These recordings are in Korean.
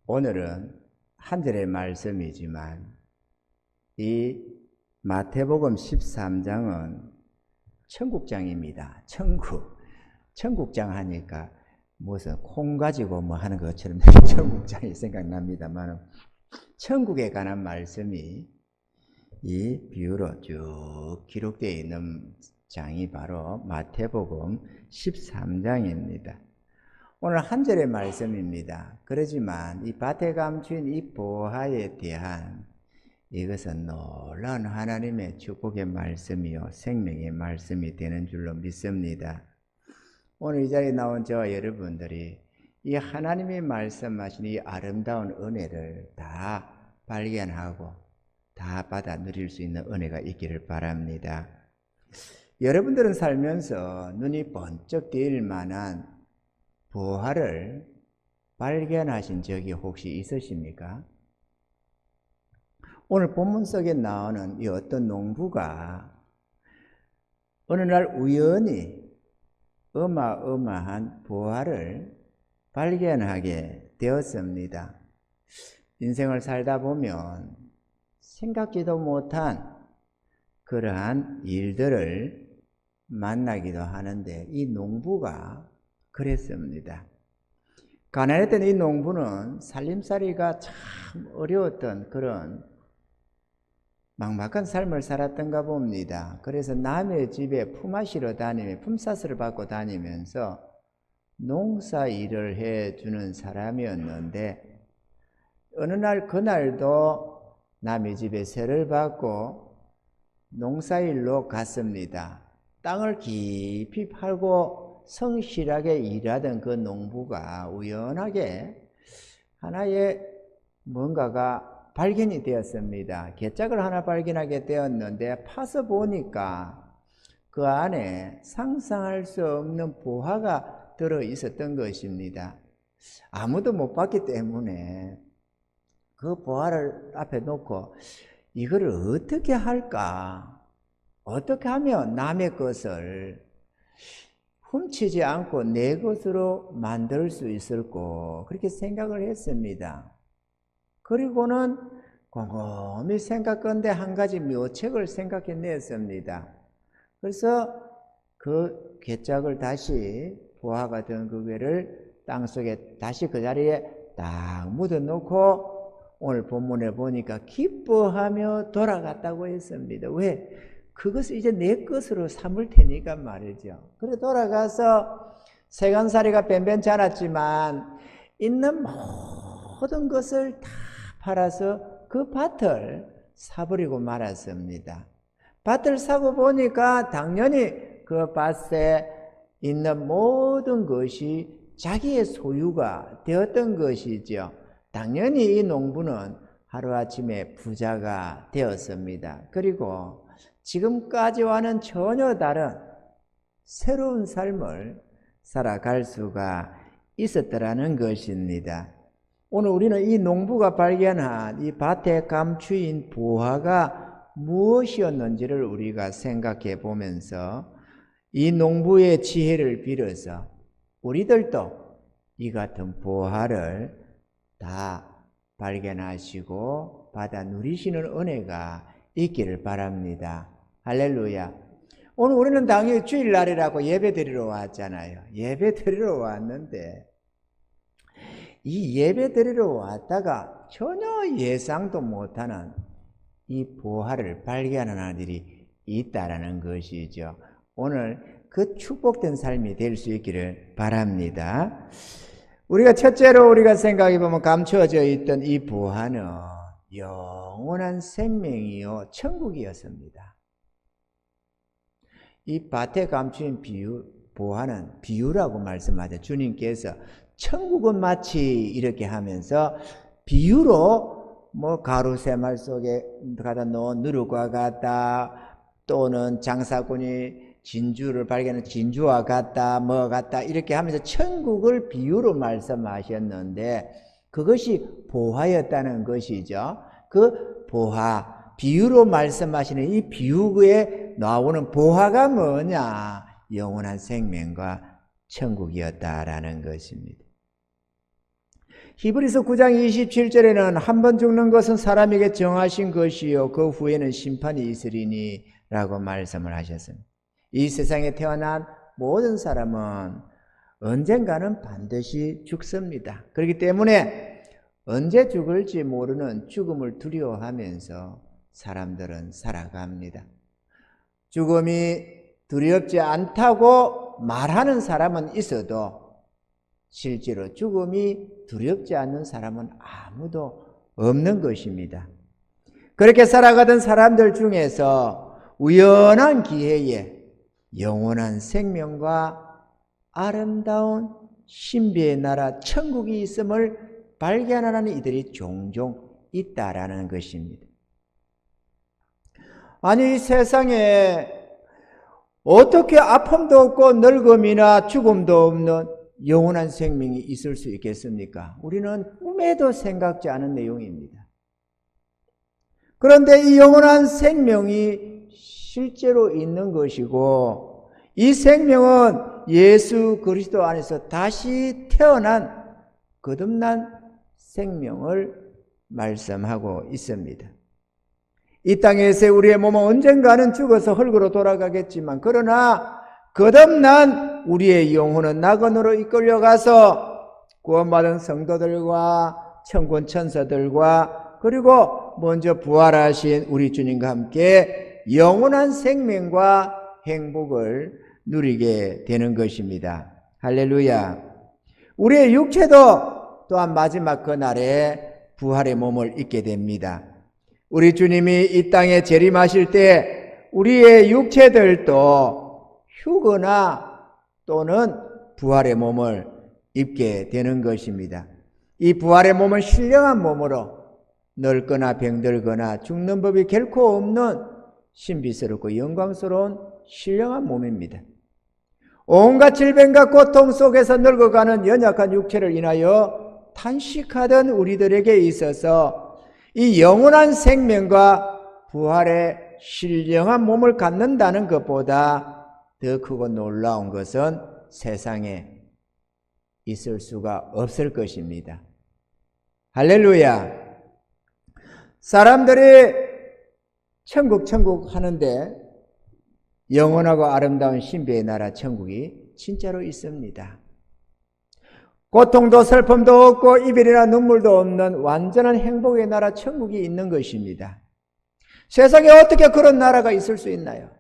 오늘은 한 절의 말씀이지만 이 마태복음 13장은 천국장입니다. 천국장 하니까 무슨 콩 가지고 뭐 하는 것처럼 천국장이 생각납니다만 천국에 관한 말씀이 이 비유로 쭉 기록되어 있는 장이 바로 마태복음 13장입니다. 오늘 한 절의 말씀입니다. 그렇지만 이 밭에 감추인 이 보화에 대한 이것은 놀라운 하나님의 축복의 말씀이요 생명의 말씀이 되는 줄로 믿습니다. 오늘 이 자리에 나온 저와 여러분들이 이 하나님이 말씀하신 이 아름다운 은혜를 다 발견하고 다 받아 누릴 수 있는 은혜가 있기를 바랍니다. 여러분들은 살면서 눈이 번쩍 뜨일 만한 보화를 발견하신 적이 혹시 있으십니까? 오늘 본문 속에 나오는 이 어떤 농부가 어느 날 우연히 어마어마한 보화를 발견하게 되었습니다. 인생을 살다 보면 생각지도 못한 그러한 일들을 만나기도 하는데 이 농부가 그랬습니다. 가난했던 이 농부는 살림살이가 참 어려웠던 그런 막막한 삶을 살았던가 봅니다. 그래서 남의 집에 품앗이로 다니며 품삯을 받고 다니면서 농사 일을 해주는 사람이었는데 어느 날 그날도 남의 집에 세를 받고 농사일로 갔습니다. 땅을 깊이 팔고 성실하게 일하던 그 농부가 우연하게 하나의 뭔가가 발견이 되었습니다. 개짝을 하나 발견하게 되었는데 파서 보니까 그 안에 상상할 수 없는 보화가 들어 있었던 것입니다. 아무도 못 봤기 때문에 그 보화를 앞에 놓고 이거를 어떻게 할까? 어떻게 하면 남의 것을 훔치지 않고 내 것으로 만들 수 있을까? 그렇게 생각을 했습니다. 그리고는 곰곰이 생각건대 한 가지 묘책을 생각해냈습니다. 그래서 그 개짝을 다시 보화가 된 그 괴를 땅속에 다시 그 자리에 딱 묻어놓고 오늘 본문에 보니까 기뻐하며 돌아갔다고 했습니다. 왜? 그것을 이제 내 것으로 삼을 테니까 말이죠. 그래 돌아가서 세간살이가 변변치 않았지만 있는 모든 것을 다 팔아서 그 밭을 사버리고 말았습니다. 밭을 사고 보니까 당연히 그 밭에 있는 모든 것이 자기의 소유가 되었던 것이죠. 당연히 이 농부는 하루아침에 부자가 되었습니다. 그리고 지금까지와는 전혀 다른 새로운 삶을 살아갈 수가 있었더라는 것입니다. 오늘 우리는 이 농부가 발견한 이 밭에 감추인 보화가 무엇이었는지를 우리가 생각해 보면서 이 농부의 지혜를 빌어서 우리들도 이 같은 보화를 다 발견하시고 받아 누리시는 은혜가 있기를 바랍니다. 할렐루야. 오늘 우리는 당연히 주일날이라고 예배 드리러 왔잖아요. 예배 드리러 왔는데 이 예배 드리러 왔다가 전혀 예상도 못하는 이 보화를 발견하는 일이 있다라는 것이죠. 오늘 그 축복된 삶이 될 수 있기를 바랍니다. 우리가 첫째로 우리가 생각해 보면 감추어져 있던 이 보화는 영원한 생명이요 천국이었습니다. 이 밭에 감추인 보화는 비유라고 말씀하죠. 주님께서 천국은 마치 이렇게 하면서 비유로 뭐 가루 새말 속에 가다 놓은 누룩과 같다, 또는 장사꾼이 진주를 발견한 진주와 같다, 뭐 같다 이렇게 하면서 천국을 비유로 말씀하셨는데 그것이 보화였다는 것이죠. 그 보화, 비유로 말씀하시는 이 비유에 나오는 보화가 뭐냐? 영원한 생명과 천국이었다라는 것입니다. 히브리서 9장 27절에는 한 번 죽는 것은 사람에게 정하신 것이요 그 후에는 심판이 있으리니 라고 말씀을 하셨습니다. 이 세상에 태어난 모든 사람은 언젠가는 반드시 죽습니다. 그렇기 때문에 언제 죽을지 모르는 죽음을 두려워하면서 사람들은 살아갑니다. 죽음이 두렵지 않다고 말하는 사람은 있어도 실제로 죽음이 두렵지 않는 사람은 아무도 없는 것입니다. 그렇게 살아가던 사람들 중에서 우연한 기회에 영원한 생명과 아름다운 신비의 나라 천국이 있음을 발견하는 이들이 종종 있다라는 것입니다. 아니, 이 세상에 어떻게 아픔도 없고 늙음이나 죽음도 없는 영원한 생명이 있을 수 있겠습니까? 우리는 꿈에도 생각지 않은 내용입니다. 그런데 이 영원한 생명이 실제로 있는 것이고, 이 생명은 예수 그리스도 안에서 다시 태어난 거듭난 생명을 말씀하고 있습니다. 이 땅에서 우리의 몸은 언젠가는 죽어서 흙으로 돌아가겠지만, 그러나 거듭난 우리의 영혼은 낙원으로 이끌려가서 구원받은 성도들과 천군 천사들과 그리고 먼저 부활하신 우리 주님과 함께 영원한 생명과 행복을 누리게 되는 것입니다. 할렐루야. 우리의 육체도 또한 마지막 그날에 부활의 몸을 입게 됩니다. 우리 주님이 이 땅에 재림하실 때 우리의 육체들도 휴거나 또는 부활의 몸을 입게 되는 것입니다. 이 부활의 몸은 신령한 몸으로 늙거나 병들거나 죽는 법이 결코 없는 신비스럽고 영광스러운 신령한 몸입니다. 온갖 질병과 고통 속에서 늙어가는 연약한 육체를 인하여 탄식하던 우리들에게 있어서 이 영원한 생명과 부활의 신령한 몸을 갖는다는 것보다 더 크고 놀라운 것은 세상에 있을 수가 없을 것입니다. 할렐루야. 사람들이 천국 하는데 영원하고 아름다운 신비의 나라 천국이 진짜로 있습니다. 고통도 슬픔도 없고 이별이나 눈물도 없는 완전한 행복의 나라 천국이 있는 것입니다. 세상에 어떻게 그런 나라가 있을 수 있나요?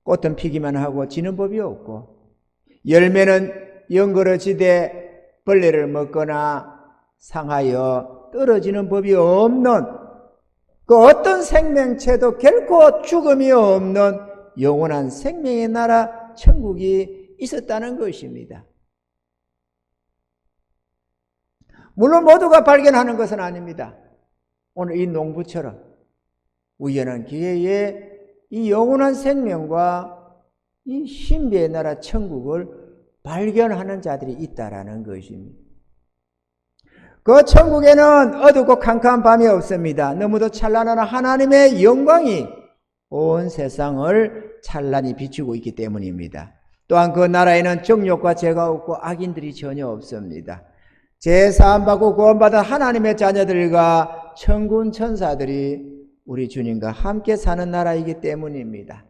꽃은 피기만 하고 지는 법이 없고, 열매는 연거러지되 벌레를 먹거나 상하여 떨어지는 법이 없는, 그 어떤 생명체도 결코 죽음이 없는 영원한 생명의 나라 천국이 있었다는 것입니다. 물론 모두가 발견하는 것은 아닙니다. 오늘 이 농부처럼 우연한 기회에 이 영원한 생명과 이 신비의 나라 천국을 발견하는 자들이 있다라는 것입니다. 그 천국에는 어둡고 캄캄한 밤이 없습니다. 너무도 찬란한 하나님의 영광이 온 세상을 찬란히 비추고 있기 때문입니다. 또한 그 나라에는 정욕과 죄가 없고 악인들이 전혀 없습니다. 죄 사함받고 구원받은 하나님의 자녀들과 천군 천사들이 우리 주님과 함께 사는 나라이기 때문입니다.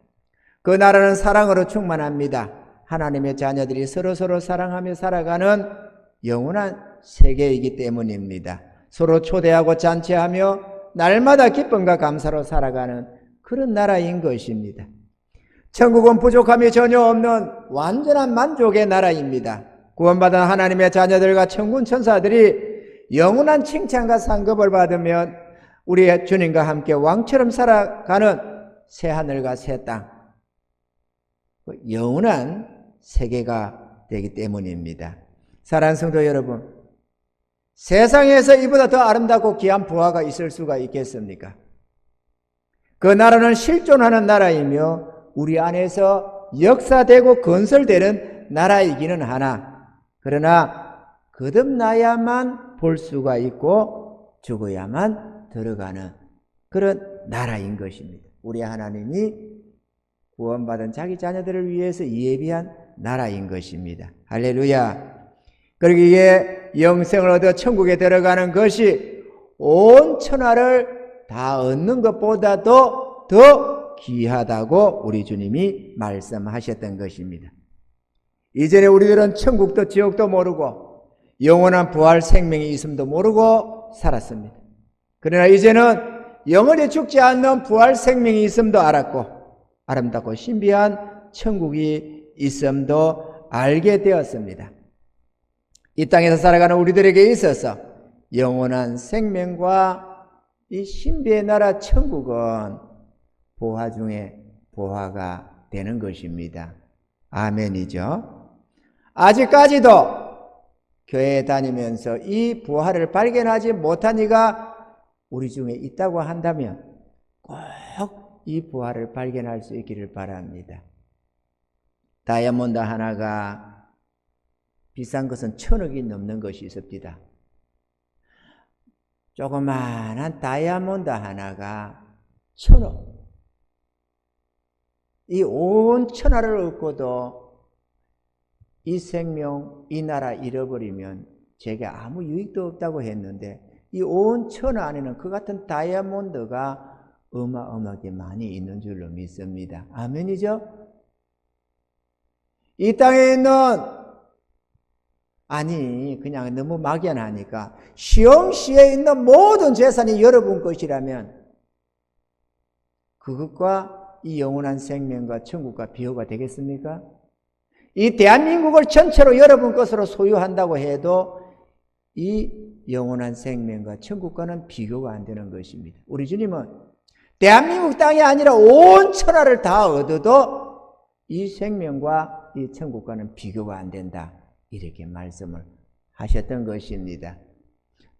그 나라는 사랑으로 충만합니다. 하나님의 자녀들이 서로서로 사랑하며 살아가는 영원한 세계이기 때문입니다. 서로 초대하고 잔치하며 날마다 기쁨과 감사로 살아가는 그런 나라인 것입니다. 천국은 부족함이 전혀 없는 완전한 만족의 나라입니다. 구원받은 하나님의 자녀들과 천군 천사들이 영원한 칭찬과 상급을 받으면 우리의 주님과 함께 왕처럼 살아가는 새하늘과 새 땅, 영원한 세계가 되기 때문입니다. 사랑하는 성도 여러분, 세상에서 이보다 더 아름답고 귀한 부하가 있을 수가 있겠습니까? 그 나라는 실존하는 나라이며 우리 안에서 역사되고 건설되는 나라이기는 하나, 그러나 거듭나야만 볼 수가 있고 죽어야만 들어가는 그런 나라인 것입니다. 우리 하나님이 구원받은 자기 자녀들을 위해서 예비한 나라인 것입니다. 할렐루야. 그러기에 영생을 얻어 천국에 들어가는 것이 온 천하를 다 얻는 것보다도 더 귀하다고 우리 주님이 말씀하셨던 것입니다. 이전에 우리들은 천국도 지옥도 모르고 영원한 부활 생명이 있음도 모르고 살았습니다. 그러나 이제는 영원히 죽지 않는 부활 생명이 있음도 알았고 아름답고 신비한 천국이 있음도 알게 되었습니다. 이 땅에서 살아가는 우리들에게 있어서 영원한 생명과 이 신비의 나라 천국은 보화 중에 보화가 되는 것입니다. 아멘이죠. 아직까지도 교회에 다니면서 이 부활을 발견하지 못한 이가 우리 중에 있다고 한다면 꼭 이 부활을 발견할 수 있기를 바랍니다. 다이아몬드 하나가 비싼 것은 1,000억이 넘는 것이 있습니다. 조그마한 다이아몬드 하나가 1,000억. 이 온 천하를 얻고도 이 생명, 이 나라 잃어버리면 제게 아무 유익도 없다고 했는데 이 온 천하 안에는 그 같은 다이아몬드가 어마어마하게 많이 있는 줄로 믿습니다. 아멘이죠? 이 땅에 있는 그냥 너무 막연하니까 시험시에 있는 모든 재산이 여러분 것이라면 그것과 이 영원한 생명과 천국과 비교가 되겠습니까? 이 대한민국을 전체로 여러분 것으로 소유한다고 해도 이 영원한 생명과 천국과는 비교가 안 되는 것입니다. 우리 주님은 대한민국 땅이 아니라 온 천하를 다 얻어도 이 생명과 이 천국과는 비교가 안 된다. 이렇게 말씀을 하셨던 것입니다.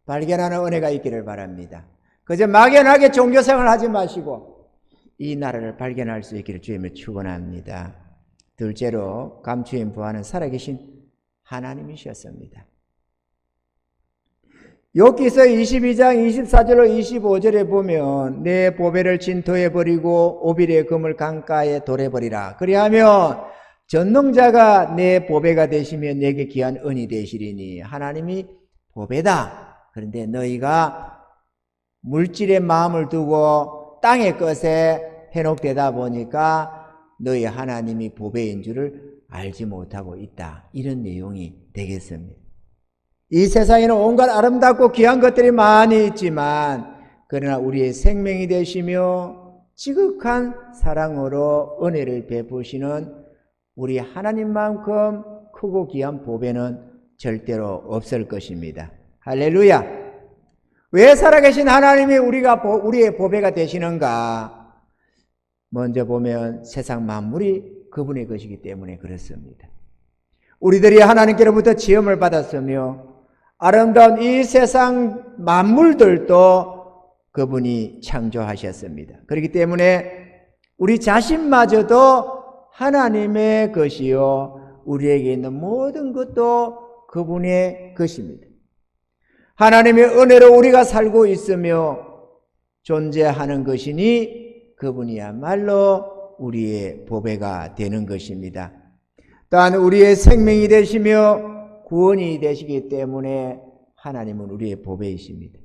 발견하는 은혜가 있기를 바랍니다. 그저 막연하게 종교생활을 하지 마시고 이 나라를 발견할 수 있기를 주님을 축원합니다. 둘째로 감추인 부활은 살아계신 하나님이셨습니다. 욥기서 22장 24절로 25절에 보면 내 보배를 진토해버리고 오빌의 금을 강가에 돌해버리라. 그리하면 전능자가 내 보배가 되시며 내게 귀한 은이 되시리니 하나님이 보배다. 그런데 너희가 물질의 마음을 두고 땅의 것에 현혹되다 보니까 너희 하나님이 보배인 줄을 알지 못하고 있다. 이런 내용이 되겠습니다. 이 세상에는 온갖 아름답고 귀한 것들이 많이 있지만 그러나 우리의 생명이 되시며 지극한 사랑으로 은혜를 베푸시는 우리 하나님만큼 크고 귀한 보배는 절대로 없을 것입니다. 할렐루야! 왜 살아계신 하나님이 우리의 보배가 되시는가? 먼저 보면 세상 만물이 그분의 것이기 때문에 그렇습니다. 우리들이 하나님께로부터 지음을 받았으며 아름다운 이 세상 만물들도 그분이 창조하셨습니다. 그렇기 때문에 우리 자신마저도 하나님의 것이요 우리에게 있는 모든 것도 그분의 것입니다. 하나님의 은혜로 우리가 살고 있으며 존재하는 것이니 그분이야말로 우리의 보배가 되는 것입니다. 또한 우리의 생명이 되시며 구원이 되시기 때문에 하나님은 우리의 보배이십니다.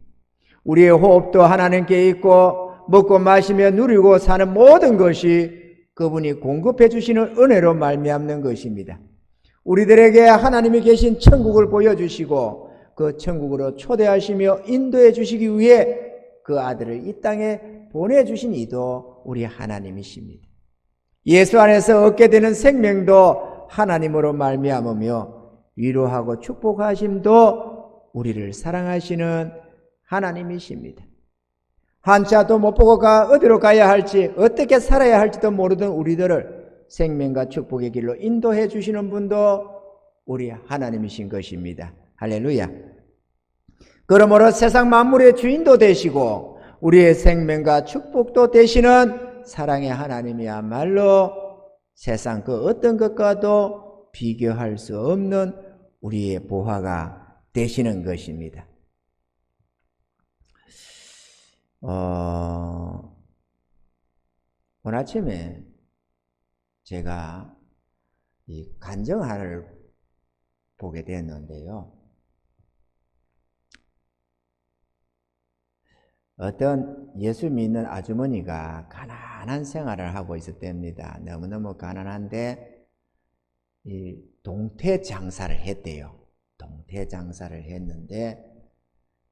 우리의 호흡도 하나님께 있고 먹고 마시며 누리고 사는 모든 것이 그분이 공급해 주시는 은혜로 말미암는 것입니다. 우리들에게 하나님이 계신 천국을 보여주시고 그 천국으로 초대하시며 인도해 주시기 위해 그 아들을 이 땅에 보내주신 이도 우리 하나님이십니다. 예수 안에서 얻게 되는 생명도 하나님으로 말미암으며 위로하고 축복하심도 우리를 사랑하시는 하나님이십니다. 한자도 못 보고 어디로 가야 할지 어떻게 살아야 할지도 모르던 우리들을 생명과 축복의 길로 인도해 주시는 분도 우리 하나님이신 것입니다. 할렐루야. 그러므로 세상 만물의 주인도 되시고 우리의 생명과 축복도 되시는 사랑의 하나님이야말로 세상 그 어떤 것과도 비교할 수 없는 우리의 보화가 되시는 것입니다. 오늘 아침에 제가 이 간증 하나를 보게 되었는데요. 어떤 예수 믿는 아주머니가 가난한 생활을 하고 있었답니다. 너무너무 가난한데 이 동태 장사를 했대요. 동태 장사를 했는데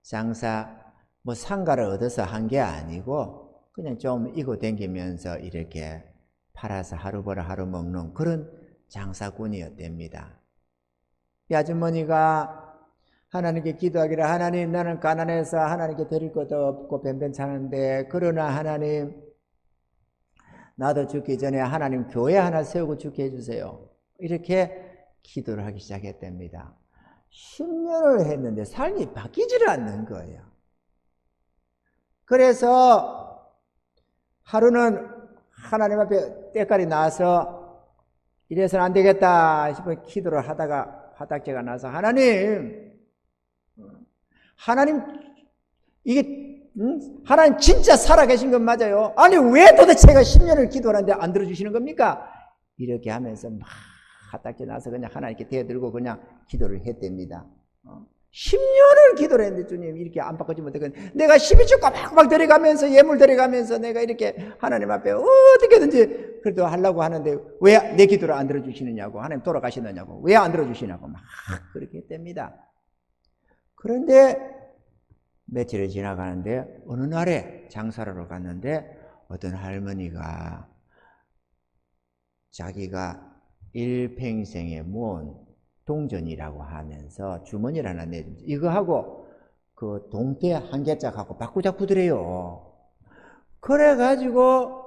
장사 뭐 상가를 얻어서 한 게 아니고 그냥 좀 이고 댕기면서 이렇게 팔아서 하루 벌어 하루 먹는 그런 장사꾼이었답니다. 이 아주머니가 하나님께 기도하기를 하나님 나는 가난해서 하나님께 드릴 것도 없고 변변찮은데 그러나 하나님 나도 죽기 전에 하나님 교회 하나 세우고 죽게 해주세요. 이렇게 기도를 하기 시작했답니다. 10년을 했는데 삶이 바뀌지를 않는 거예요. 그래서 하루는 하나님 앞에 때깔이 나서 이래서는 안 되겠다 싶어 기도를 하다가 화딱지가 나서 하나님 이게 하나님 진짜 살아계신 건 맞아요. 아니 왜 도대체 제가 10년을 기도하는데 안 들어주시는 겁니까? 이렇게 하면서 막 화딱지 나서 그냥 하나님께 대들고 그냥 기도를 했답니다. 10년을 기도를 했는데 주님 이렇게 안 바꾸지 못하겠네. 내가 12주 꼬박꼬박 들어가면서 예물 들어가면서 내가 이렇게 하나님 앞에 어떻게든지 그래도 하려고 하는데 왜 내 기도를 안 들어주시느냐고 하나님 돌아가시느냐고 왜 안 들어주시냐고 막 그렇게 했답니다. 그런데 며칠이 지나가는데 어느 날에 장사하러 갔는데 어떤 할머니가 자기가 일평생에 모은 동전이라고 하면서 주머니를 하나 내줍니다. 이거하고 그 동태 한 개짝하고 바꾸자꾸더래요. 그래가지고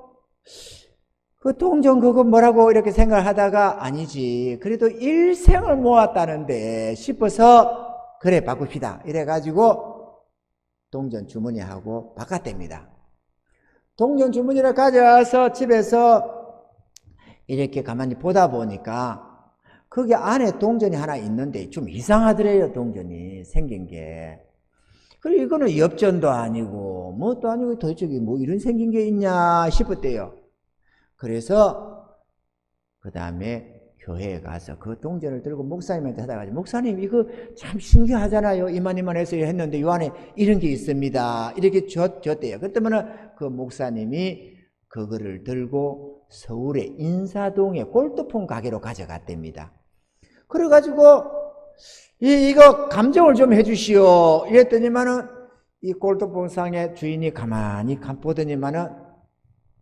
그 동전 그거 뭐라고 이렇게 생각을 하다가 아니지 그래도 일생을 모았다는데 싶어서 그래 바꿉시다 이래가지고 동전 주머니하고 바꿨답니다. 동전 주머니를 가져와서 집에서 이렇게 가만히 보다 보니까 거기 안에 동전이 하나 있는데 좀 이상하더래요. 동전이 생긴 게. 그리고 이거는 엽전도 아니고 뭣도 아니고 도대체 뭐 이런 생긴 게 있냐 싶었대요. 그래서 그 다음에 교회에 가서 그 동전을 들고 목사님한테 하다가 목사님 이거 참 신기하잖아요. 이만해서 했는데 이 안에 이런 게 있습니다. 이렇게 줬대요. 그때는 그 목사님이 그거를 들고 서울의 인사동의 골드폰 가게로 가져갔답니다. 그래가지고 이거 감정을 좀 해주시오 이랬더니만은 이 골드폰 상의 주인이 가만히 보더니만은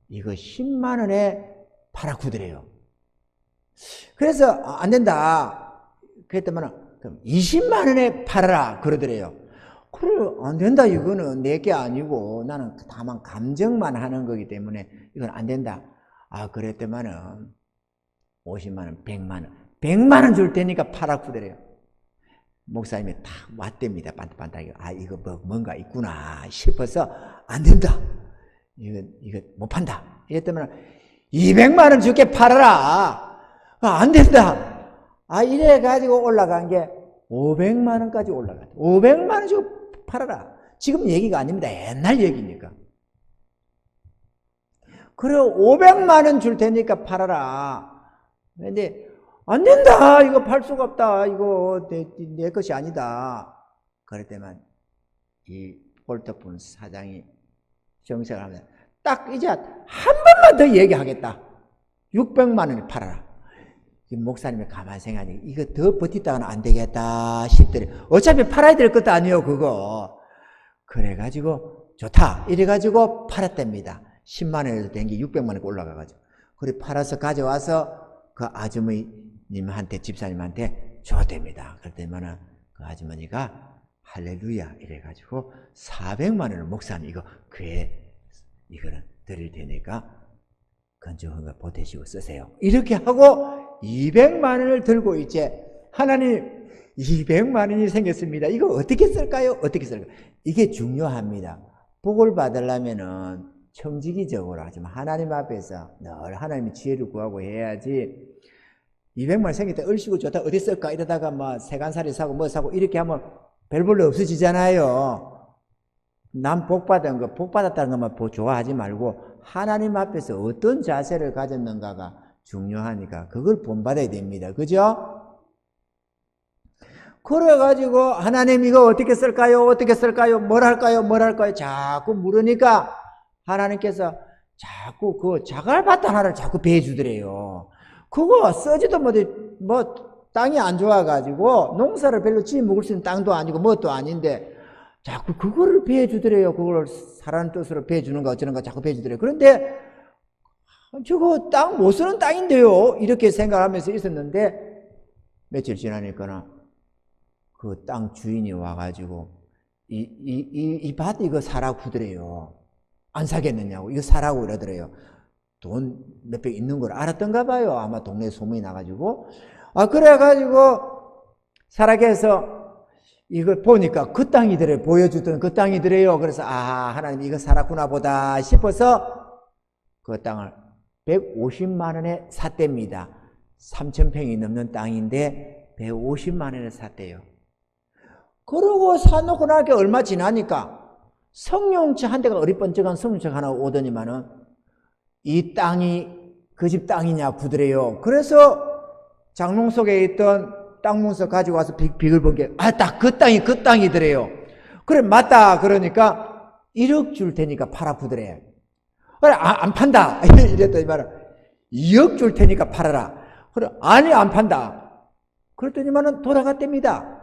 이거 10만 원에 팔아구더래요. 그래서 안 된다 그랬더니만은 그럼 20만 원에 팔아라 그러더래요. 그래 안 된다 이거는 내게 아니고 나는 다만 감정만 하는 거기 때문에 이건 안 된다. 그랬더니만은 50만 원, 100만 원 100만 원 줄 테니까 팔아구더래요. 목사님이 딱 왔답니다. 반짝반짝하게. 이거 뭔가 있구나 싶어서 안 된다. 이거 못 판다. 이랬더니 200만 원 줄게 팔아라. 안 된다. 이래가지고 올라간 게 500만 원까지 올라갔다. 500만 원 주고 팔아라. 지금 얘기가 아닙니다. 옛날 얘기니까. 그래 500만 원 줄 테니까 팔아라. 근데 안 된다. 이거 팔 수가 없다. 이거 내 것이 아니다. 그럴 때만 이 골드폰 사장이 정색을 하면 딱 이제 한 번만 더 얘기하겠다. 600만 원에 팔아라. 이 목사님이 가만히 생각하니 이거 더 버티다가는 안 되겠다 싶더래. 어차피 팔아야 될 것도 아니에요 그거. 그래가지고 좋다 이래가지고 팔았답니다. 10만 원에서 된 게 600만 원에 올라가가지고 그래 팔아서 가져와서 그 아주머니님한테 집사님한테 줬답니다. 그랬더니만은 그 아주머니가 할렐루야 이래가지고 400만 원을 목사님 이거 교회 이거는 드릴 테니까 건조한 거 보태시고 쓰세요. 이렇게 하고 200만 원을 들고 이제 하나님 200만 원이 생겼습니다. 이거 어떻게 쓸까요? 어떻게 쓸까요? 이게 중요합니다. 복을 받으려면은 청지기적으로 하지만 하나님 앞에서 늘 하나님의 지혜를 구하고 해야지 200만 원 생겼다 얼씨구 좋다 어디 쓸까 이러다가 뭐 세간살이 사고 뭐 사고 이렇게 하면 별볼로 없어지잖아요. 남 복받은 거 복받았다는 것만 좋아하지 말고 하나님 앞에서 어떤 자세를 가졌는가가 중요하니까 그걸 본받아야 됩니다. 그죠? 그래가지고 하나님 이거 어떻게 쓸까요? 어떻게 쓸까요? 뭘 할까요? 뭘 할까요? 자꾸 물으니까 하나님께서 자꾸 그 자갈밭 하나를 자꾸 배주더래요. 그거 쓰지도 못해. 뭐 땅이 안 좋아가지고 농사를 별로 지어 먹을 수 있는 땅도 아니고 뭣도 아닌데 자꾸 그거를 배주더래요. 그걸 사라는 뜻으로 배주는가 어쩌는가 자꾸 배주더래요. 그런데 저거 땅 못 쓰는 땅인데요. 이렇게 생각하면서 있었는데 며칠 지나니까는 그 땅 주인이 와가지고 이 밭 이거 사라고 그러더래요. 안 사겠느냐고. 이거 사라고 이러더래요. 돈 몇백 있는 걸 알았던가 봐요. 아마 동네에 소문이 나가지고. 그래가지고 사라게 해서 이걸 보니까 그 땅이더래요. 보여주던 그 땅이더래요. 그래서 하나님 이거 사라구나 보다 싶어서 그 땅을 150만 원에 샀답니다. 3,000평이 넘는 땅인데 150만 원에 샀대요. 그러고 사놓고 나니까 얼마 지나니까 성령차 한 대가 어리번쩍한 성령차 하나 오더니만은 이 땅이 그 집 땅이냐 부드래요. 그래서 장롱 속에 있던 땅 문서 가지고 와서 빅을 본 게 딱 그 땅이더래요. 그래 맞다 그러니까 1억 줄 테니까 팔아 부드래. 그래 안 판다 이랬더니 말은 2억 줄 테니까 팔아라. 그래 아니 안 판다. 그랬더니만은 돌아갔답니다.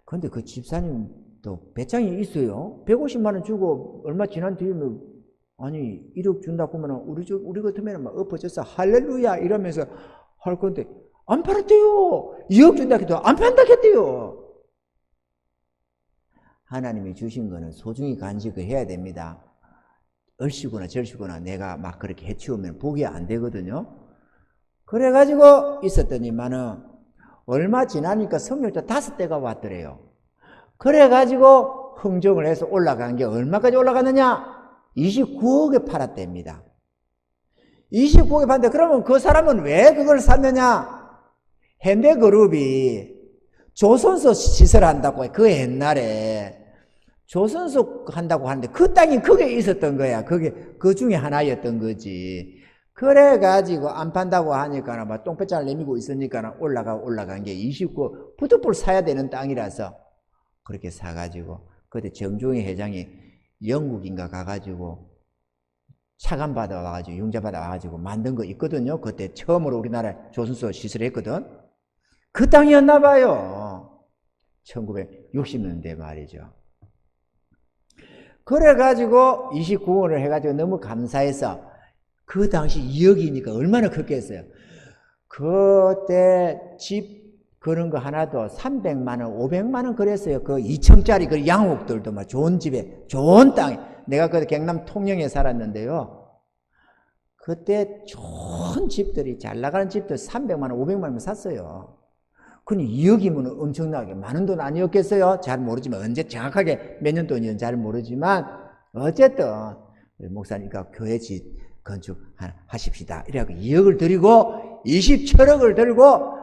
그런데 그 집사님도 배짱이 있어요. 150만 원 주고 얼마 지난 뒤에는 아니 1억 준다고 하면 우리 같으면 막 엎어져서 할렐루야 이러면서 할 건데 안 팔았대요. 2억 준다 해도 안 판다 했대요. 하나님이 주신 거는 소중히 간직을 해야 됩니다. 얼씨구나 절씨구나 내가 막 그렇게 해치우면 복이 안 되거든요. 그래가지고 있었더니만은 얼마 지나니까 성령자 5대가 왔더래요. 그래가지고 흥정을 해서 올라간 게 얼마까지 올라갔느냐? 29억에 팔았답니다. 29억에 팔았는데 그러면 그 사람은 왜 그걸 샀느냐? 현대그룹이 조선소 시설한다고 그 옛날에 조선소 한다고 하는데 그 땅이 그게 있었던 거야. 그게 그 중에 하나였던 거지. 그래가지고 안 판다고 하니까 막 똥배짱을 내밀고 있으니까 올라간 게 29억 부득불 사야 되는 땅이라서 그렇게 사가지고 그때 정종희 회장이 영국인가 가가지고 차관 받아와가지고 융자 받아와가지고 만든 거 있거든요. 그때 처음으로 우리나라 조선소 시설했거든. 그 땅이었나 봐요. 1960년대 말이죠. 그래가지고 29억을 해가지고 너무 감사해서 그 당시 2억이니까 얼마나 컸겠어요. 그때 집 그런 거 하나도 300만 원, 500만 원 그랬어요. 그 2층짜리 그 양옥들도 막 좋은 집에, 좋은 땅에. 내가 그 경남 통영에 살았는데요. 그때 좋은 집들이, 잘 나가는 집들 300만 원, 500만 원 샀어요. 그니 2억이면 엄청나게 많은 돈 아니었겠어요? 잘 모르지만, 언제 정확하게 몇 년 돈이었는지 잘 모르지만, 어쨌든, 목사님과 교회 집 건축하십시다. 이래갖고 2억을 드리고, 27억을 들고,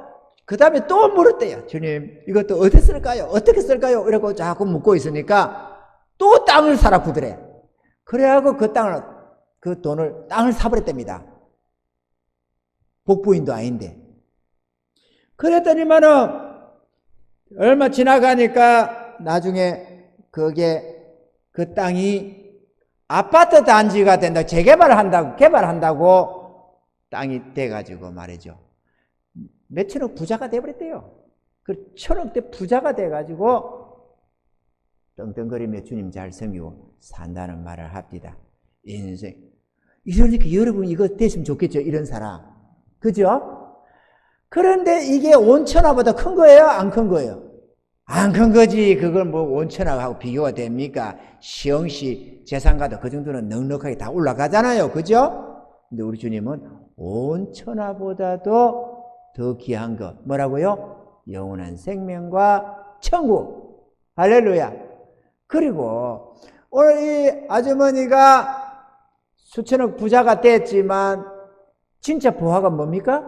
그 다음에 또 물었대요. 주님, 이것도 어떻게 쓸까요? 어떻게 쓸까요? 이러고 자꾸 묻고 있으니까, 또 땅을 사라 구더래. 그래갖고 그 땅을 사버렸답니다. 복부인도 아닌데. 그랬더니만은, 얼마 지나가니까, 나중에, 그 땅이 아파트 단지가 된다. 개발한다고 땅이 돼가지고 말이죠. 몇천억 부자가 돼버렸대요. 그 천억대 부자가 돼가지고 떵떵거리며 주님 잘 섬기고 산다는 말을 합니다. 인생. 이러니까 여러분 이거 됐으면 좋겠죠. 이런 사람. 그죠? 그런데 이게 온천하보다 큰 거예요? 안 큰 거예요? 안 큰 거지. 그걸 뭐 온천하고 비교가 됩니까? 시흥시 재산가도 그 정도는 넉넉하게 다 올라가잖아요. 그죠? 근데 우리 주님은 온천하보다도 더 귀한 것. 뭐라고요? 영원한 생명과 천국. 할렐루야. 그리고 오늘 이 아주머니가 수천억 부자가 됐지만 진짜 부하가 뭡니까?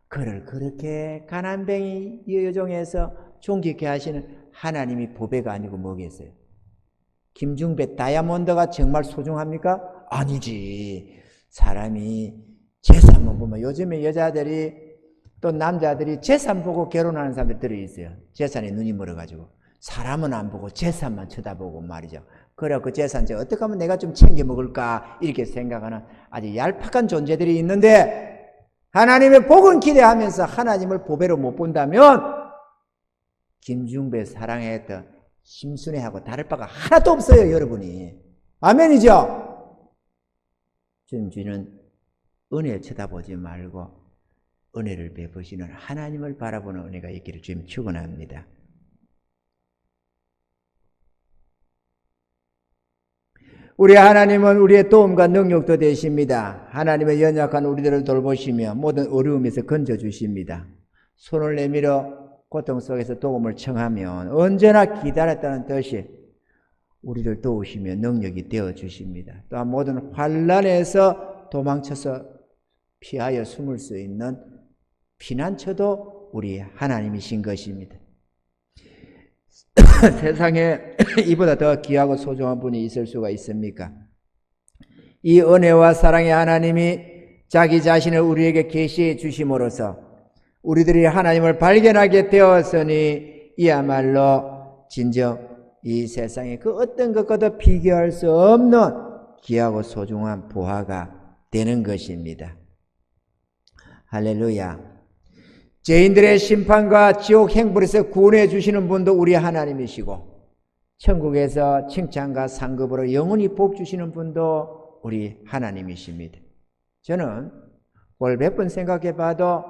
그를 그렇게 가난뱅이 여종에서 존귀케 하시는 하나님이 보배가 아니고 뭐겠어요? 김중배 다이아몬드가 정말 소중합니까? 아니지. 사람이 재산만 보면 요즘에 여자들이 또 남자들이 재산 보고 결혼하는 사람들 들어있어요. 재산에 눈이 멀어가지고. 사람은 안 보고 재산만 쳐다보고 말이죠. 그래 그 재산 어떻게 하면 내가 좀 챙겨 먹을까 이렇게 생각하는 아주 얄팍한 존재들이 있는데, 하나님의 복은 기대하면서 하나님을 보배로 못 본다면 김중배 사랑했던 심순애하고 다를 바가 하나도 없어요, 여러분이. 아멘이죠? 주는 은혜 쳐다보지 말고 은혜를 베푸시는 하나님을 바라보는 은혜가 있기를 주님 축원합니다. 우리 하나님은 우리의 도움과 능력도 되십니다. 하나님의 연약한 우리들을 돌보시며 모든 어려움에서 건져주십니다. 손을 내밀어 고통 속에서 도움을 청하면 언제나 기다렸다는 뜻이 우리를 도우시며 능력이 되어주십니다. 또한 모든 환난에서 도망쳐서 피하여 숨을 수 있는 피난처도 우리 하나님이신 것입니다. 세상에 이보다 더 귀하고 소중한 분이 있을 수가 있습니까? 이 은혜와 사랑의 하나님이 자기 자신을 우리에게 계시해 주심으로써 우리들이 하나님을 발견하게 되었으니 이야말로 진정 이 세상에 그 어떤 것과도 비교할 수 없는 귀하고 소중한 보화가 되는 것입니다. 할렐루야. 죄인들의 심판과 지옥 행불에서 구원해 주시는 분도 우리 하나님이시고, 천국에서 칭찬과 상급으로 영원히 복 주시는 분도 우리 하나님이십니다. 저는 뭘 몇 번 생각해 봐도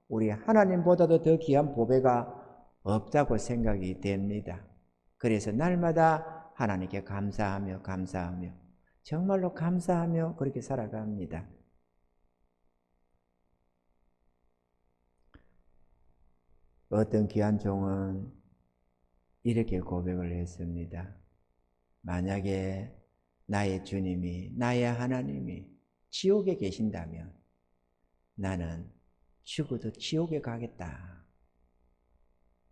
우리 하나님보다도 더 귀한 보배가 없다고 생각이 됩니다. 그래서 날마다 하나님께 감사하며 정말로 감사하며 그렇게 살아갑니다. 어떤 귀한 종은 이렇게 고백을 했습니다. 만약에 나의 주님이, 나의 하나님이 지옥에 계신다면 나는 죽어도 지옥에 가겠다.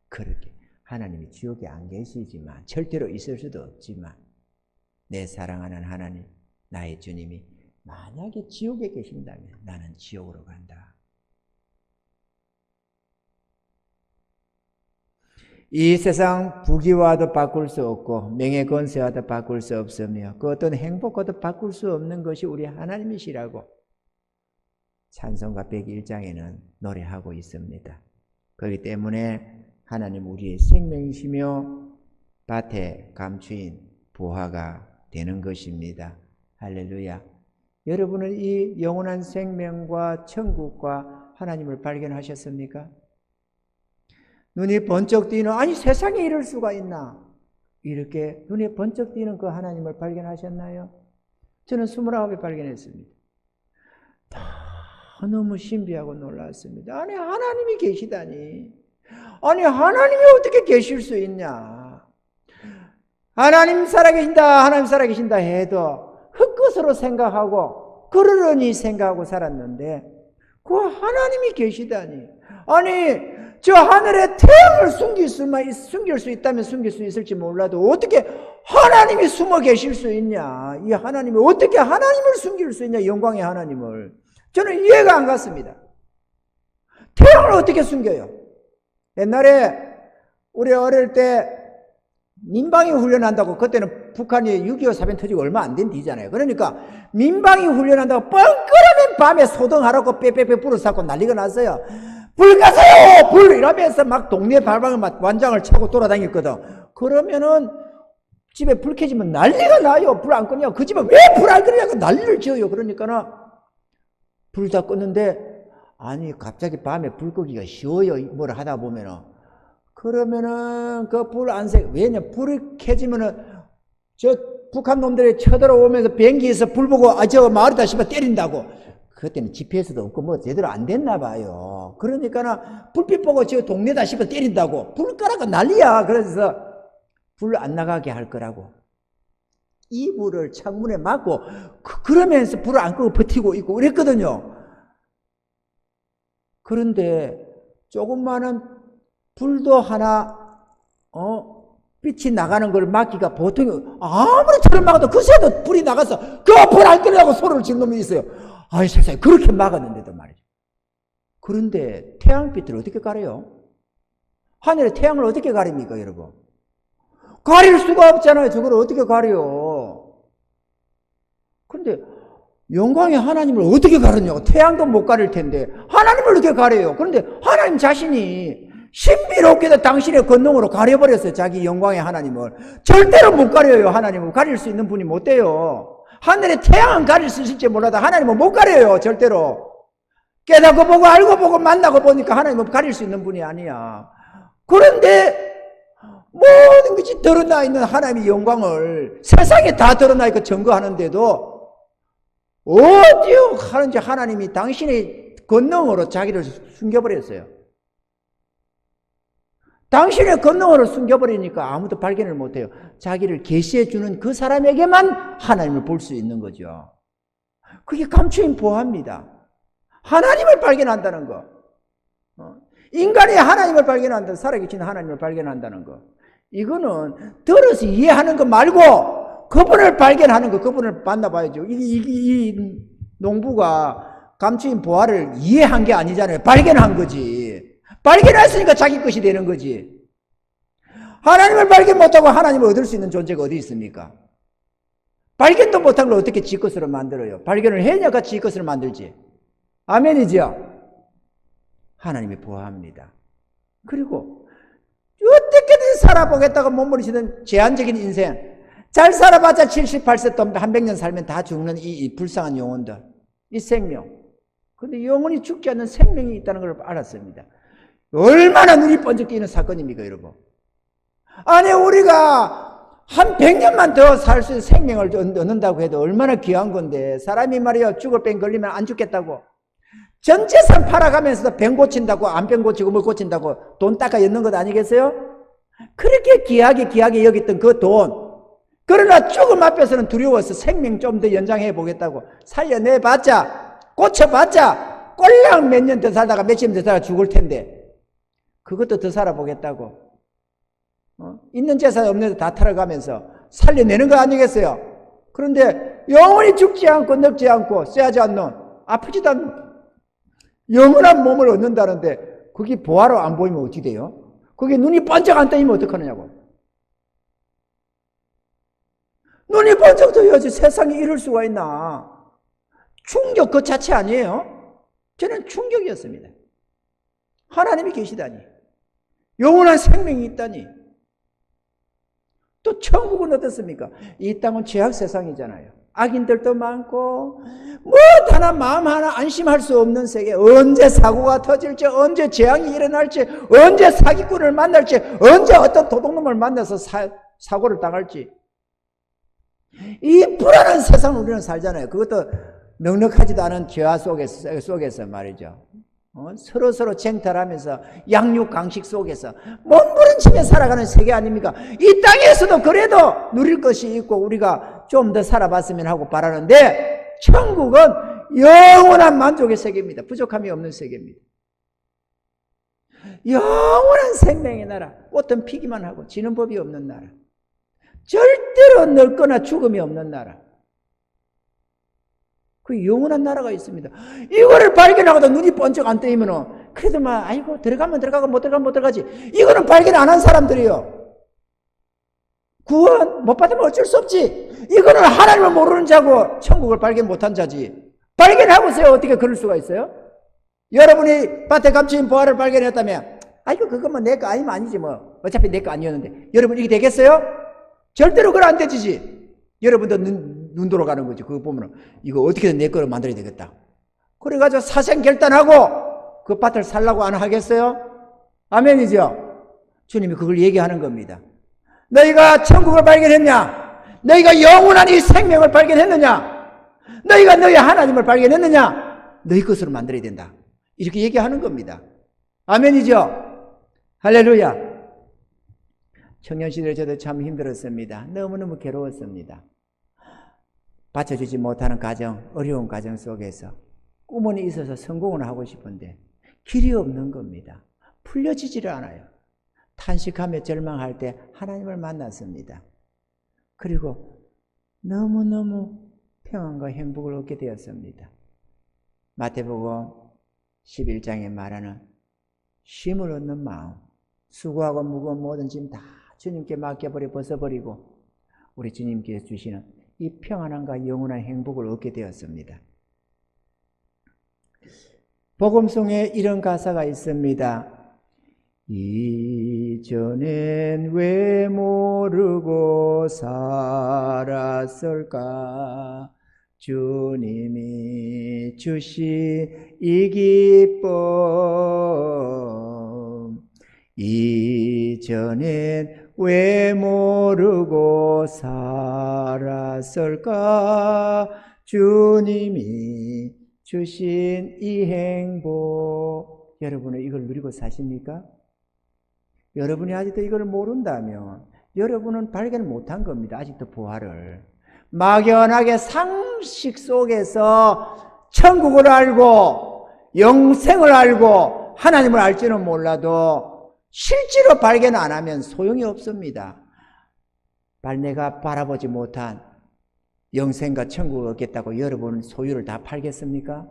그렇게 하나님이 지옥에 안 계시지만, 절대로 있을 수도 없지만, 내 사랑하는 하나님, 나의 주님이 만약에 지옥에 계신다면 나는 지옥으로 간다. 이 세상 부귀와도 바꿀 수 없고 명예 권세와도 바꿀 수 없으며 그 어떤 행복과도 바꿀 수 없는 것이 우리 하나님이시라고 찬송가 101장에는 노래하고 있습니다. 그렇기 때문에 하나님 우리의 생명이시며 밭에 감추인 보화가 되는 것입니다. 할렐루야. 여러분은 이 영원한 생명과 천국과 하나님을 발견하셨습니까? 눈이 번쩍 뜨이는, 아니 세상에 이럴 수가 있나, 이렇게 눈에 번쩍 뜨이는 그 하나님을 발견하셨나요? 저는 29에 발견했습니다. 너무 신비하고 놀랐습니다. 아니 하나님이 계시다니, 아니 하나님이 어떻게 계실 수 있냐, 하나님 살아계신다 하나님 살아계신다 해도 헛것으로 생각하고 그러려니 생각하고 살았는데 그 하나님이 계시다니, 아니 저 하늘에 태양을 숨길 수 있다면 숨길 수 있을지 몰라도 어떻게 하나님이 숨어 계실 수 있냐, 이 하나님이 어떻게 하나님을 숨길 수 있냐, 영광의 하나님을. 저는 이해가 안 갔습니다. 태양을 어떻게 숨겨요? 옛날에 우리 어릴 때 민방위 훈련한다고, 그때는 북한이 6.25 사변 터지고 얼마 안 된 뒤잖아요. 그러니까 민방위 훈련한다고 뻥끄러면 밤에 소등하라고 빼빼빼 불을 쌓고 난리가 났어요. 불 가세요! 불! 이러면서 막 동네 발방을 막 완장을 차고 돌아다녔거든. 그러면은 집에 불 켜지면 난리가 나요. 불 안 끄냐? 그 집에 왜 불 안 끄냐고 난리를 지어요. 그러니까는 불 다 껐는데, 아니 갑자기 밤에 불 끄기가 쉬워요. 뭘 하다 보면은. 그러면은 그 불 안 새, 왜냐? 불이 켜지면은 저 북한 놈들이 쳐들어오면서 비행기에서 불 보고 저 마을이다 싶어 때린다고. 그때는 GPS도 없고 뭐 제대로 안 됐나 봐요. 그러니까는 불빛 보고 저 동네다 싶어 때린다고. 불 끄라고 난리야. 그래서 불 안 나가게 할 거라고 이불을 창문에 막고 그러면서 불을 안 끄고 버티고 있고 그랬거든요. 그런데 조금만은 불도 하나 빛이 나가는 걸 막기가 보통, 아무리 저를 막아도 그새도 불이 나가서 그 불 안 끄려고 소리를 지른 놈이 있어요. 아이 세상에, 그렇게 막았는데도 말이죠. 그런데 태양빛을 어떻게 가려요? 하늘의 태양을 어떻게 가립니까, 여러분? 가릴 수가 없잖아요. 저걸 어떻게 가려? 그런데 영광의 하나님을 어떻게 가르냐고. 태양도 못 가릴 텐데 하나님을 어떻게 가려요? 그런데 하나님 자신이 신비롭게도 당신의 권능으로 가려버렸어요. 자기 영광의 하나님을. 절대로 못 가려요. 하나님을 가릴 수 있는 분이 못 돼요. 하늘의 태양은 가릴 수 있을지 몰라도 하나님은 못 가려요. 절대로. 깨닫고 보고 알고 보고 만나고 보니까 하나님은 가릴 수 있는 분이 아니야. 그런데 모든 것이 드러나 있는 하나님의 영광을 세상에 다 드러나 있고 증거하는데도 어디요 하는지 하나님이 당신의 권능으로 자기를 숨겨버렸어요. 당신의 권능으로 숨겨버리니까 아무도 발견을 못해요. 자기를 계시해주는 그 사람에게만 하나님을 볼 수 있는 거죠. 그게 감추인 보화입니다. 하나님을 발견한다는 거. 인간이 하나님을 발견한다. 살아계신 하나님을 발견한다는 거. 이거는 들어서 이해하는 거 말고 그분을 발견하는 거, 그분을 만나봐야죠. 이 농부가 감추인 보화를 이해한 게 아니잖아요. 발견한 거지. 발견했으니까 자기 것이 되는 거지. 하나님을 발견 못하고 하나님을 얻을 수 있는 존재가 어디 있습니까? 발견도 못한 걸 어떻게 지 것으로 만들어요? 발견을 해야가 지 것으로 만들지. 아멘이죠? 하나님이 보호합니다. 그리고 어떻게든 살아보겠다고 몸부림치는 제한적인 인생, 잘 살아봤자 78세 또 100년 살면 다 죽는 이 불쌍한 영혼들, 이 생명. 근데 영혼이 죽지 않는 생명이 있다는 걸 알았습니다. 얼마나 눈이 번쩍 뜨이는 사건입니까, 여러분? 아니, 우리가 한 100년만 더 살 수 있는 생명을 얻는다고 해도 얼마나 귀한 건데, 사람이 말이야, 죽을 병 걸리면 안 죽겠다고. 전 재산 팔아가면서도 병 고친다고, 암병 고치고 뭐 고친다고 돈 닦아 였는 것 아니겠어요? 그렇게 귀하게 여겼던 그 돈. 그러나 죽음 앞에서는 두려워서 생명 좀 더 연장해 보겠다고 살려내봤자, 고쳐봤자 꼴랑 몇 년 더 살다가 며칠 더 살다가 죽을 텐데 그것도 더 살아보겠다고. 있는 재산 없는 데 다 털어가면서 살려내는 거 아니겠어요? 그런데 영원히 죽지 않고 늙지 않고 쇠하지 않는, 아프지도 않는 영원한 몸을 얻는다는데 그게 보화로 안 보이면 어떻게 돼요? 그게 눈이 번쩍 안 뜨이면 어떡하느냐고. 눈이 번쩍 떠야지. 세상에 이럴 수가 있나. 충격 그 자체 아니에요? 저는 충격이었습니다. 하나님이 계시다니, 영원한 생명이 있다니. 또 천국은 어떻습니까? 이 땅은 죄악 세상이잖아요. 악인들도 많고 뭐 하나 마음 하나 안심할 수 없는 세계. 언제 사고가 터질지, 언제 재앙이 일어날지, 언제 사기꾼을 만날지, 언제 어떤 도둑놈을 만나서 사고를 당할지, 이 불안한 세상을 우리는 살잖아요. 그것도 넉넉하지도 않은 죄화 속에서 말이죠. 서로 쟁탈하면서 양육 강식 속에서 몸부림치며 살아가는 세계 아닙니까? 이 땅에서도 그래도 누릴 것이 있고 우리가 좀 더 살아봤으면 하고 바라는데, 천국은 영원한 만족의 세계입니다. 부족함이 없는 세계입니다. 영원한 생명의 나라. 어떤 피기만 하고 지는 법이 없는 나라. 절대로 늙거나 죽음이 없는 나라. 그 영원한 나라가 있습니다. 이거를 발견하고도 눈이 번쩍 안 뜨이면은 그래도 막 아이고 들어가면 들어가고 못 들어가면 못 들어가지. 이거는 발견 안 한 사람들이요. 구원 못 받으면 어쩔 수 없지. 이거는 하나님을 모르는 자고 천국을 발견 못한 자지. 발견하고서야 어떻게 그럴 수가 있어요? 여러분이 밭에 감추인 보화를 발견했다면 아이고 그것만 내 거 아니면 아니지 뭐. 어차피 내 거 아니었는데. 여러분 이게 되겠어요? 절대로 그건 안 되지. 여러분도 눈 돌아가는 거지. 그거 보면은 이거 어떻게든 내 거를 만들어야 되겠다. 그래가지고 사생결단하고 그 밭을 살라고 안 하겠어요? 아멘이죠? 주님이 그걸 얘기하는 겁니다. 너희가 천국을 발견했냐? 너희가 영원한 이 생명을 발견했느냐? 너희가 너희 하나님을 발견했느냐? 너희 것으로 만들어야 된다. 이렇게 얘기하는 겁니다. 아멘이죠? 할렐루야. 청년 시절에 저도 참 힘들었습니다. 너무너무 괴로웠습니다. 받쳐주지 못하는 가정, 어려운 가정 속에서 꿈은 있어서 성공을 하고 싶은데 길이 없는 겁니다. 풀려지지를 않아요. 탄식하며 절망할 때 하나님을 만났습니다. 그리고 너무너무 평안과 행복을 얻게 되었습니다. 마태복음 11장에 말하는 쉼을 얻는 마음, 수고하고 무거운 모든 짐 다 주님께 맡겨버려 벗어버리고 우리 주님께서 주시는 이 평안함과 영원한 행복을 얻게 되었습니다. 복음송에 이런 가사가 있습니다. 이전엔 왜 모르고 살았을까? 주님이 주신 이 기쁨. 이전엔 왜 모르고 살았을까? 주님이 주신 이 행복. 여러분은 이걸 누리고 사십니까? 여러분이 아직도 이걸 모른다면 여러분은 발견 못한 겁니다. 아직도 부활을. 막연하게 상식 속에서 천국을 알고 영생을 알고 하나님을 알지는 몰라도 실제로 발견 안 하면 소용이 없습니다. 내가 바라보지 못한 영생과 천국을 얻겠다고 여러분 소유를 다 팔겠습니까?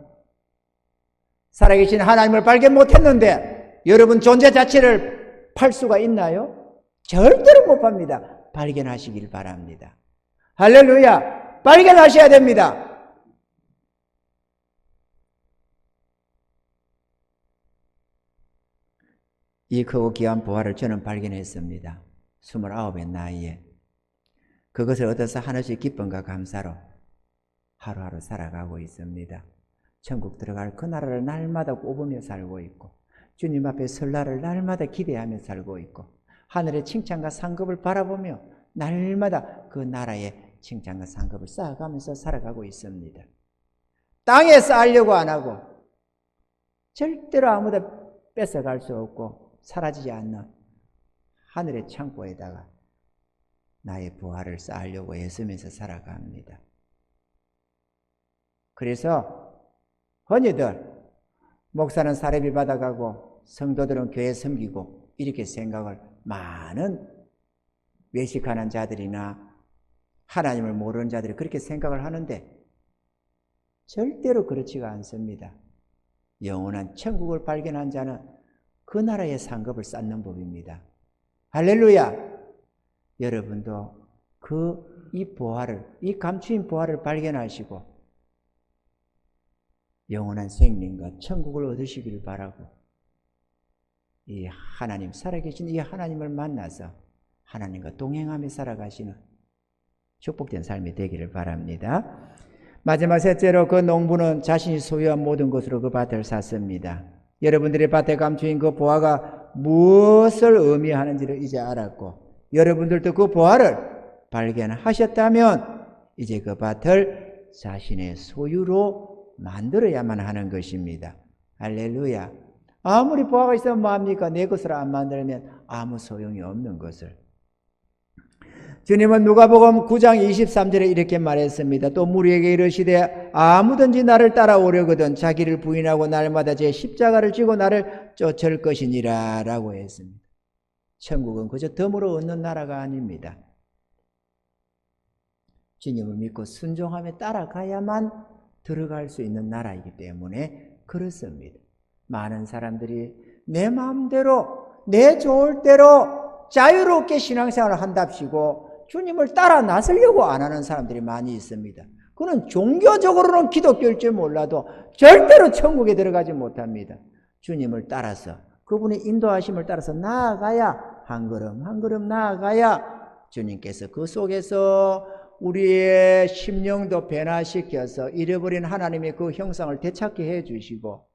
살아계신 하나님을 발견 못했는데 여러분 존재 자체를 팔 수가 있나요? 절대로 못 팝니다. 발견하시길 바랍니다. 할렐루야! 발견하셔야 됩니다. 이 크고 귀한 부활을 저는 발견했습니다. 29의 나이에. 그것을 얻어서 하나씩 기쁨과 감사로 하루하루 살아가고 있습니다. 천국 들어갈 그 나라를 날마다 꼽으며 살고 있고 주님 앞에 설 날을 날마다 기대하며 살고 있고 하늘의 칭찬과 상급을 바라보며 날마다 그 나라의 칭찬과 상급을 쌓아가면서 살아가고 있습니다. 땅에 쌓으려고 안 하고 절대로 아무도 뺏어갈 수 없고 사라지지 않는 하늘의 창고에다가 나의 부활을 쌓으려고 애쓰면서 살아갑니다. 그래서 흔히들 목사는 사례비 받아가고 성도들은 교회 섬기고 이렇게 생각을 많은 외식하는 자들이나 하나님을 모르는 자들이 그렇게 생각을 하는데 절대로 그렇지가 않습니다. 영원한 천국을 발견한 자는 그 나라의 상급을 쌓는 법입니다. 할렐루야! 여러분도 이 부활을, 이 감추인 부활을 발견하시고 영원한 생명과 천국을 얻으시기를 바라고 이 하나님, 살아계신 이 하나님을 만나서 하나님과 동행하며 살아가시는 축복된 삶이 되기를 바랍니다. 마지막 셋째로 그 농부는 자신이 소유한 모든 것으로 그 밭을 샀습니다. 여러분들의 밭에 감추인 그 보화가 무엇을 의미하는지를 이제 알았고 여러분들도 그 보화를 발견하셨다면 이제 그 밭을 자신의 소유로 만들어야만 하는 것입니다. 할렐루야. 아무리 보화가 있으면 뭐합니까? 내 것을 안 만들면 아무 소용이 없는 것을. 주님은 누가복음 9장 23절에 이렇게 말했습니다. 또 무리에게 이르시되 아무든지 나를 따라오려거든 자기를 부인하고 날마다 제 십자가를 지고 나를 쫓을 것이니라 라고 했습니다. 천국은 그저 덤으로 얻는 나라가 아닙니다. 주님을 믿고 순종하며 따라가야만 들어갈 수 있는 나라이기 때문에 그렇습니다. 많은 사람들이 내 마음대로 내 좋을 대로 자유롭게 신앙생활을 한답시고 주님을 따라 나서려고 안 하는 사람들이 많이 있습니다. 그는 종교적으로는 기독교일지 몰라도 절대로 천국에 들어가지 못합니다. 주님을 따라서 그분의 인도하심을 따라서 나아가야 한 걸음 한 걸음 나아가야 주님께서 그 속에서 우리의 심령도 변화시켜서 잃어버린 하나님의 그 형상을 되찾게 해주시고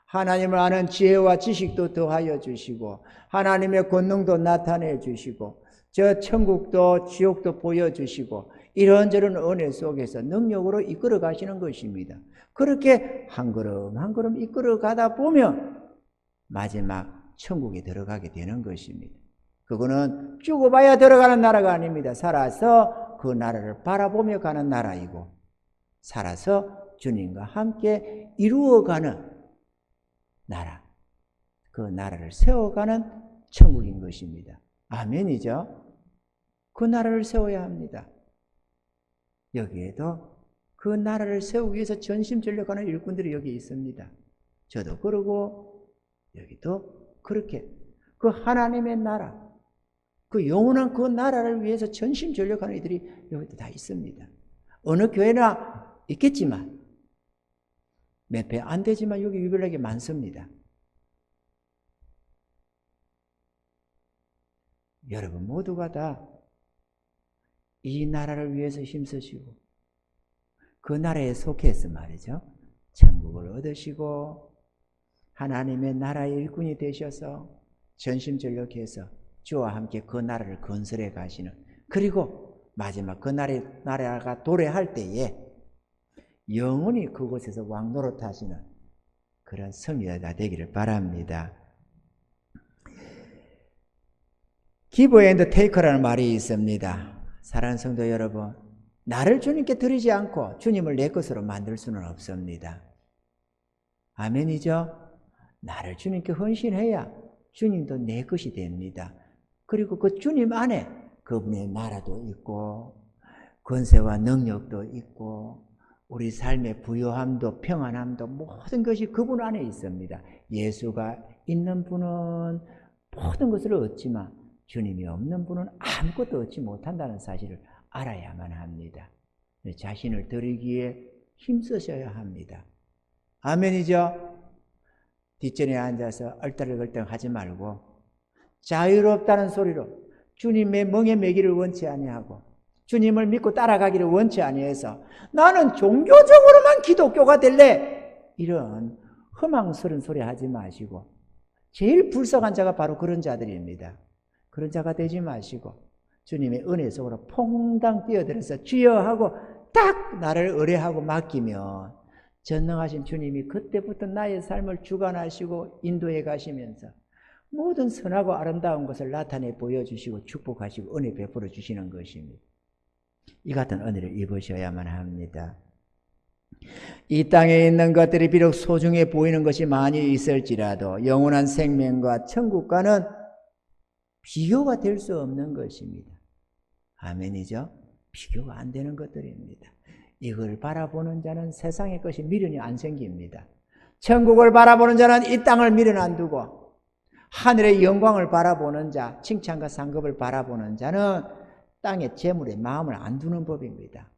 하나님을 아는 지혜와 지식도 더하여 주시고 하나님의 권능도 나타내 주시고 저 천국도 지옥도 보여주시고 이런저런 은혜 속에서 능력으로 이끌어 가시는 것입니다. 그렇게 한 걸음 한 걸음 이끌어 가다 보면 마지막 천국에 들어가게 되는 것입니다. 그거는 죽어봐야 들어가는 나라가 아닙니다. 살아서 그 나라를 바라보며 가는 나라이고 살아서 주님과 함께 이루어가는 나라, 그 나라를 세워가는 천국인 것입니다. 아멘이죠? 그 나라를 세워야 합니다. 여기에도 그 나라를 세우기 위해서 전심전력하는 일꾼들이 여기 있습니다. 저도 그러고 여기도 그렇게 그 하나님의 나라, 그 영원한 그 나라를 위해서 전심전력하는 이들이 여기도 다 있습니다. 어느 교회나 있겠지만 몇 배 안 되지만 여기 유별나게 많습니다. 여러분 모두가 다 이 나라를 위해서 힘쓰시고 그 나라에 속해서 말이죠. 천국을 얻으시고 하나님의 나라의 일꾼이 되셔서 전심전력해서 주와 함께 그 나라를 건설해 가시는, 그리고 마지막 그 나라가 도래할 때에 영원히 그곳에서 왕노릇 하시는 그런 성리가 되기를 바랍니다. Give and take라는 말이 있습니다. 사랑하는 성도 여러분, 나를 주님께 드리지 않고 주님을 내 것으로 만들 수는 없습니다. 아멘이죠? 나를 주님께 헌신해야 주님도 내 것이 됩니다. 그리고 그 주님 안에 그분의 나라도 있고 권세와 능력도 있고 우리 삶의 부요함도 평안함도 모든 것이 그분 안에 있습니다. 예수가 있는 분은 모든 것을 얻지만 주님이 없는 분은 아무것도 얻지 못한다는 사실을 알아야만 합니다. 자신을 드리기에 힘쓰셔야 합니다. 아멘이죠? 뒷전에 앉아서 얼떨결떨 하지 말고 자유롭다는 소리로 주님의 멍에 매기를 원치 아니하고 주님을 믿고 따라가기를 원치 아니해서 나는 종교적으로만 기독교가 될래, 이런 허망스러운 소리 하지 마시고, 제일 불쌍한 자가 바로 그런 자들입니다. 그런 자가 되지 마시고 주님의 은혜 속으로 퐁당 뛰어들어서 주여 하고 딱 나를 의뢰하고 맡기면 전능하신 주님이 그때부터 나의 삶을 주관하시고 인도해 가시면서 모든 선하고 아름다운 것을 나타내 보여주시고 축복하시고 은혜 베풀어 주시는 것입니다. 이 같은 은혜를 입으셔야만 합니다. 이 땅에 있는 것들이 비록 소중해 보이는 것이 많이 있을지라도 영원한 생명과 천국과는 비교가 될 수 없는 것입니다. 아멘이죠? 비교가 안 되는 것들입니다. 이걸 바라보는 자는 세상의 것이 미련이 안 생깁니다. 천국을 바라보는 자는 이 땅을 미련 안 두고 하늘의 영광을 바라보는 자, 칭찬과 상급을 바라보는 자는 땅의 재물에 마음을 안 두는 법입니다.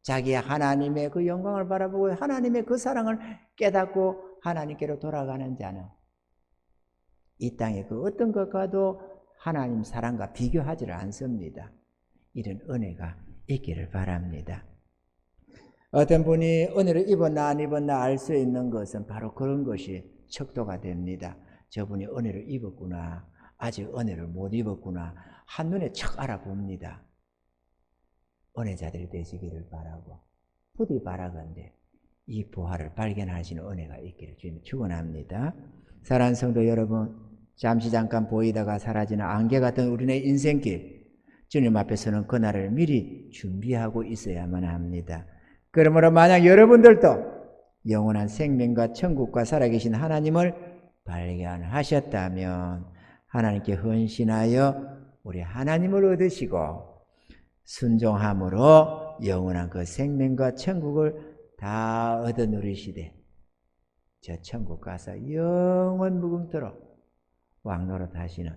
자기의 하나님의 그 영광을 바라보고 하나님의 그 사랑을 깨닫고 하나님께로 돌아가는 자는 이 땅의 그 어떤 것과도 하나님 사랑과 비교하지를 않습니다. 이런 은혜가 있기를 바랍니다. 어떤 분이 은혜를 입었나 안 입었나 알 수 있는 것은 바로 그런 것이 척도가 됩니다. 저분이 은혜를 입었구나, 아직 은혜를 못 입었구나, 한눈에 척 알아봅니다. 은혜자들이 되시기를 바라고 부디 바라건대 이 부활을 발견하시는 은혜가 있기를 주님 축원합니다. 사랑하는 성도 여러분, 잠시 잠깐 보이다가 사라지는 안개 같은 우리의 인생길, 주님 앞에서는 그날을 미리 준비하고 있어야만 합니다. 그러므로 만약 여러분들도 영원한 생명과 천국과 살아계신 하나님을 발견하셨다면 하나님께 헌신하여 우리 하나님을 얻으시고 순종함으로 영원한 그 생명과 천국을 다 얻어 누리시되 저 천국 가서 영원 무궁토록 왕노릇 하시는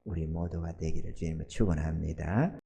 우리 모두가 되기를 주님을 축원합니다.